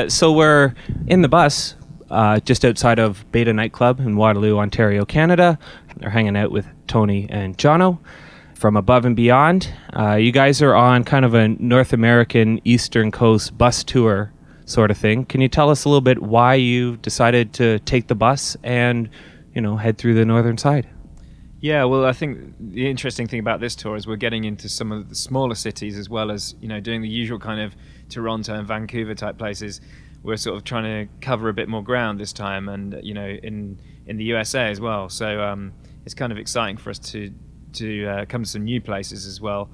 So we're in the bus just outside of Beta Nightclub in Waterloo, Ontario, Canada. They're hanging out with Tony and Jono from Above and Beyond. You guys are on kind of a North American Eastern Coast bus tour sort of thing. Can you tell us a little bit why you decided to take the bus and, head through the northern side? Yeah, well, I think the interesting thing about this tour is we're getting into some of the smaller cities as well as, doing the usual kind of Toronto and Vancouver type places. We're sort of trying to cover a bit more ground this time and, in the USA as well. So it's kind of exciting for us to come to some new places as well.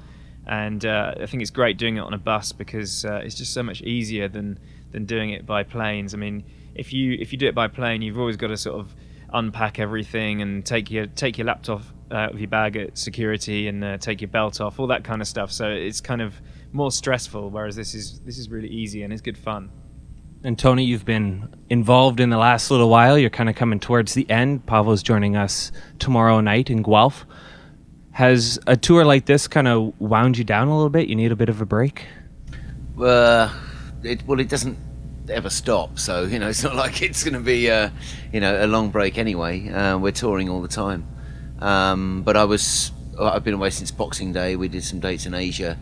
And I think it's great doing it on a bus because it's just so much easier than doing it by planes. I mean, if you do it by plane, you've always got to sort of unpack everything and take your laptop out of your bag at security and take your belt off, all that kind of stuff. So it's kind of more stressful, whereas this is really easy and it's good fun. And Tony, you've been involved in the last little while. You're kind of coming towards the end. Pavo's joining us tomorrow night in Guelph. Has a tour like this kind of wound you down a little bit? You need a bit of a break? It doesn't ever stop, so it's not like it's going to be a long break anyway. We're touring all the time, but I've been away since Boxing Day. We did some dates in Asia,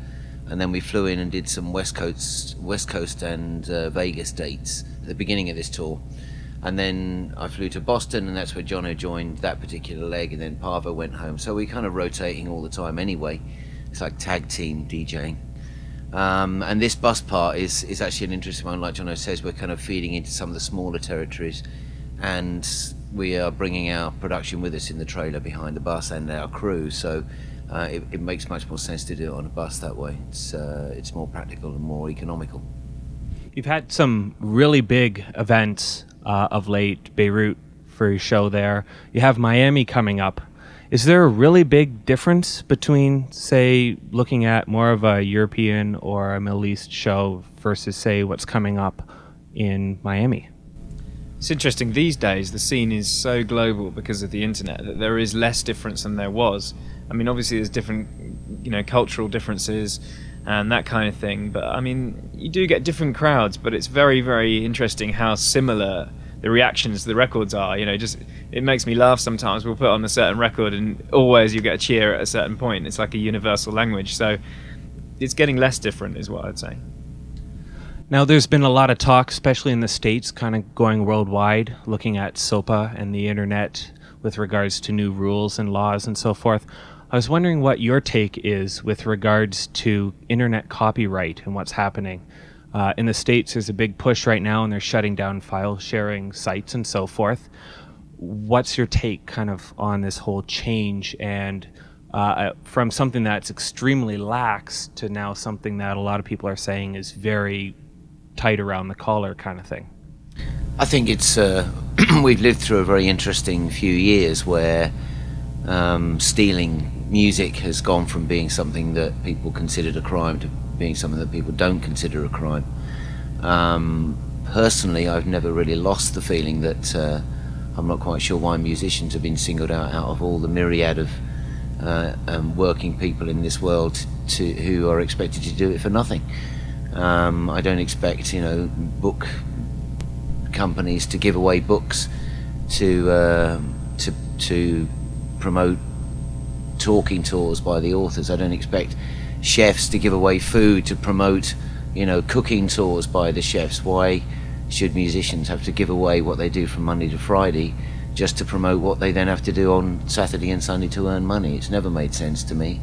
and then we flew in and did some West Coast and Vegas dates at the beginning of this tour, and then I flew to Boston, and that's where Jono joined that particular leg, and then Pavo went home. So we're kind of rotating all the time anyway. It's like tag team DJing. And this bus part is actually an interesting one. Like Jono says, we're kind of feeding into some of the smaller territories, and we are bringing our production with us in the trailer behind the bus and our crew. So it makes much more sense to do it on a bus that way. It's more practical and more economical. You've had some really big events of late, Beirut for your show there. You have Miami coming up. Is there a really big difference between, say, looking at more of a European or a Middle East show versus, say, what's coming up in Miami? It's interesting. These days, the scene is so global because of the internet that there is less difference than there was. I mean, obviously, there's different, cultural differences and that kind of thing. But, I mean, you do get different crowds, but it's very, very interesting how similar the reactions to the records are. It makes me laugh sometimes. We'll put on a certain record and always you get a cheer at a certain point. It's like a universal language. So it's getting less different is what I'd say. Now there's been a lot of talk, especially in the States, kind of going worldwide, looking at SOPA and the internet with regards to new rules and laws and so forth. I was wondering what your take is with regards to internet copyright and what's happening. In the States, there's a big push right now, and they're shutting down file sharing sites and so forth. What's your take kind of on this whole change and from something that's extremely lax to now something that a lot of people are saying is very tight around the collar kind of thing? I think it's we've lived through a very interesting few years where stealing music has gone from being something that people considered a crime to being something that people don't consider a crime. Personally, I've never really lost the feeling that I'm not quite sure why musicians have been singled out of all the myriad of working people in this world who are expected to do it for nothing. I don't expect book companies to give away books to promote talking tours by the authors. I don't expect chefs to give away food to promote cooking tours by the chefs. Why should musicians have to give away what they do from Monday to Friday just to promote what they then have to do on Saturday and Sunday to earn money? It's never made sense to me.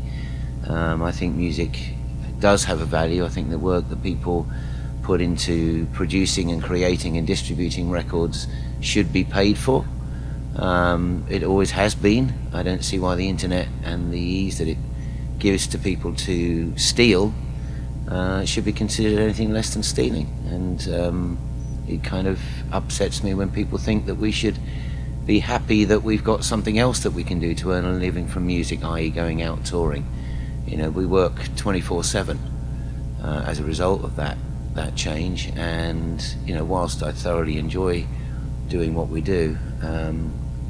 I think music does have a value. I think the work that people put into producing and creating and distributing records should be paid for. It always has been. I don't see why the internet and the ease that it gives to people to steal should be considered anything less than stealing. And it kind of upsets me when people think that we should be happy that we've got something else that we can do to earn a living from music, i.e. going out touring. We work 24/7 as a result of that change, and whilst I thoroughly enjoy doing what we do,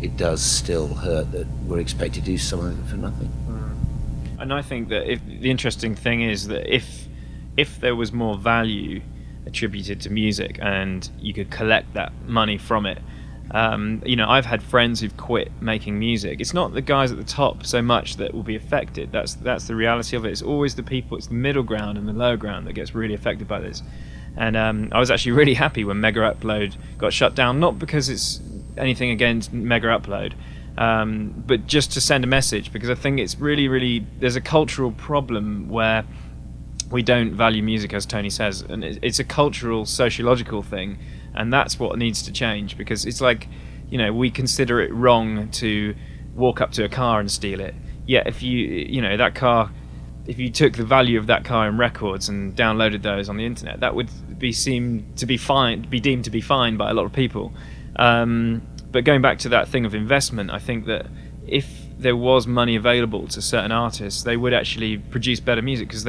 it does still hurt that we're expected to do some of it for nothing. And I think that the interesting thing is that if there was more value attributed to music, and you could collect that money from it. I've had friends who've quit making music. It's not the guys at the top so much that will be affected. That's the reality of it. It's always the people, it's the middle ground and the lower ground that gets really affected by this. And I was actually really happy when Mega Upload got shut down, not because it's anything against Mega Upload, but just to send a message, because I think it's really, there's a cultural problem where we don't value music, as Tony says, and it's a cultural, sociological thing. And that's what needs to change, because it's like, we consider it wrong to walk up to a car and steal it. Yet if that car, if you took the value of that car in records and downloaded those on the internet, that would be deemed to be fine by a lot of people. But going back to that thing of investment, I think that if there was money available to certain artists, they would actually produce better music, because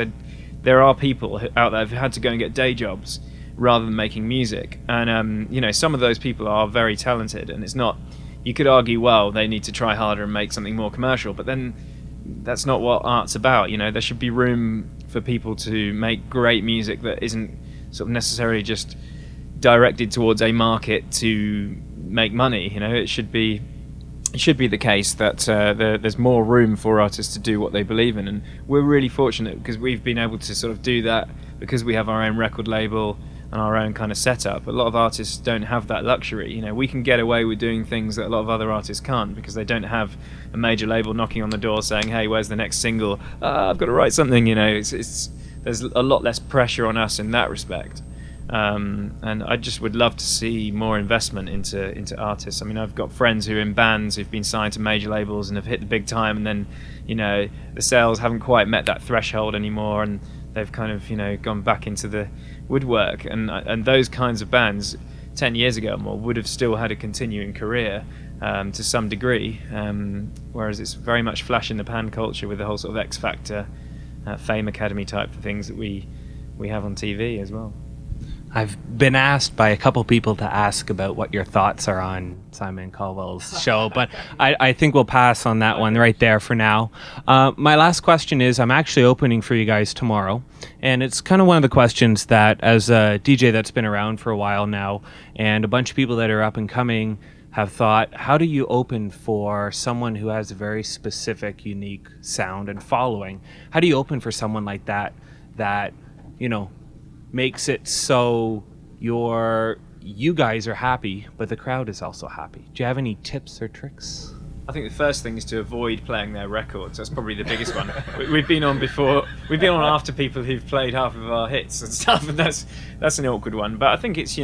there are people out there who've had to go and get day jobs rather than making music, and some of those people are very talented, and it's not, you could argue, well, they need to try harder and make something more commercial, but then that's not what art's about. There should be room for people to make great music that isn't sort of necessarily just directed towards a market to make money. It should be the case that there's more room for artists to do what they believe in, and we're really fortunate because we've been able to sort of do that because we have our own record label and our own kind of setup. A lot of artists don't have that luxury. We can get away with doing things that a lot of other artists can't, because they don't have a major label knocking on the door saying, hey, where's the next single? I've got to write something. There's a lot less pressure on us in that respect. And I just would love to see more investment into artists. I mean, I've got friends who are in bands who've been signed to major labels and have hit the big time, and then the sales haven't quite met that threshold anymore, and they've kind of gone back into the woodwork, and those kinds of bands 10 years ago or more would have still had a continuing career to some degree, whereas it's very much flash in the pan culture with the whole sort of X Factor, Fame Academy type of things that we have on TV as well. I've been asked by a couple people to ask about what your thoughts are on Simon Cowell's show, but I think we'll pass on that one right there for now. My last question is, I'm actually opening for you guys tomorrow, and it's kind of one of the questions that, as a DJ that's been around for a while now, and a bunch of people that are up and coming have thought, how do you open for someone who has a very specific, unique sound and following? How do you open for someone like that makes it so you guys are happy, but the crowd is also happy? Do you have any tips or tricks? I think the first thing is to avoid playing their records. That's probably the biggest one. We've been on before. We've been on after people who've played half of our hits and stuff, and that's an awkward one. But I think it's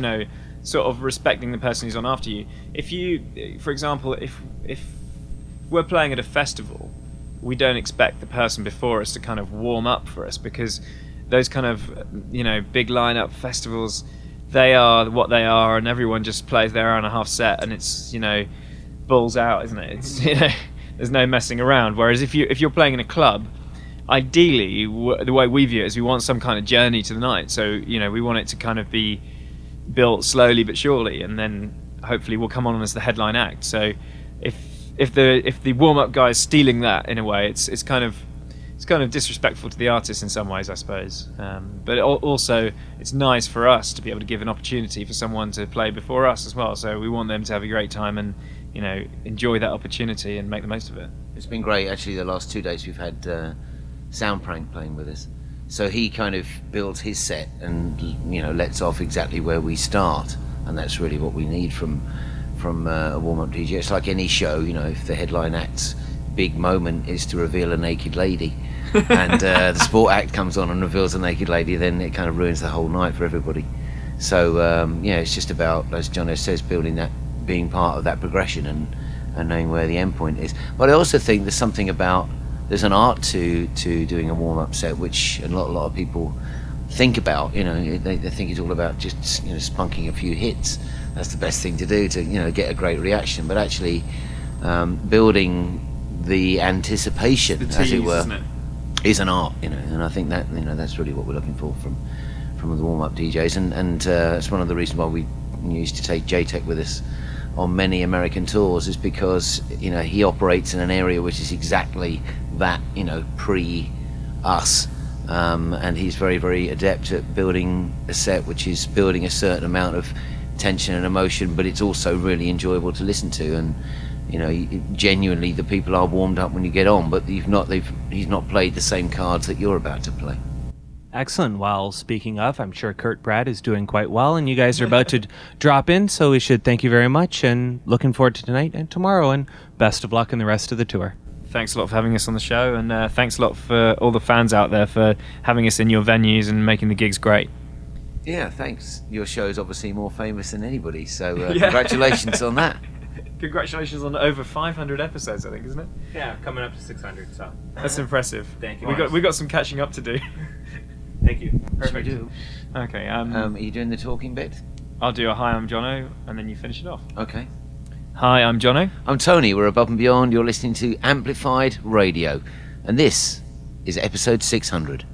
sort of respecting the person who's on after you. If you, for example, if we're playing at a festival, we don't expect the person before us to kind of warm up for us, because those kind of big lineup festivals, they are what they are, and everyone just plays their hour and a half set, and it's balls out, isn't it? It's there's no messing around. Whereas if you're playing in a club, ideally the way we view it is we want some kind of journey to the night. So we want it to kind of be built slowly but surely, and then hopefully we'll come on as the headline act. So if the warm up guy is stealing that in a way, it's kind of disrespectful to the artist in some ways, I suppose. But also, it's nice for us to be able to give an opportunity for someone to play before us as well. So we want them to have a great time and enjoy that opportunity and make the most of it. It's been great, actually. The last 2 days we've had Soundprank playing with us. So he kind of builds his set and lets off exactly where we start, and that's really what we need from a warm-up DJ. It's like any show, if the headline act's big moment is to reveal a naked lady, and the sport act comes on and reveals a naked lady, then it kind of ruins the whole night for everybody. So it's just about, as Jono says, building that, being part of that progression and knowing where the end point is. But I also think there's an art to doing a warm-up set, which a lot of people think about. They think it's all about just spunking a few hits. That's the best thing to do to get a great reaction. But actually building the anticipation, the tease, as it were, isn't it? is an art, and I think that that's really what we're looking for from the warm-up DJs, and it's one of the reasons why we used to take J-Tech with us on many American tours, is because he operates in an area which is exactly that, pre us, and he's very, very adept at building a set which is building a certain amount of tension and emotion, but it's also really enjoyable to listen to. And you know, genuinely, the people are warmed up when you get on, but he's not played the same cards that you're about to play. Excellent. Well, speaking of, I'm sure Kurt Brad is doing quite well, and you guys are about to drop in, so we should thank you very much, and looking forward to tonight and tomorrow, and best of luck in the rest of the tour. Thanks a lot for having us on the show, and thanks a lot for all the fans out there for having us in your venues and making the gigs great. Yeah, thanks. Your show's obviously more famous than anybody, so congratulations on that. Congratulations on over 500 episodes, I think, isn't it? Yeah, coming up to 600, so. That's impressive. Thank you. We got some catching up to do. Thank you. Perfect. Okay. Are you doing the talking bit? I'll do a hi, I'm Jono, and then you finish it off. Okay. Hi, I'm Jono. I'm Tony. We're Above and Beyond. You're listening to Amplified Radio, and this is episode 600.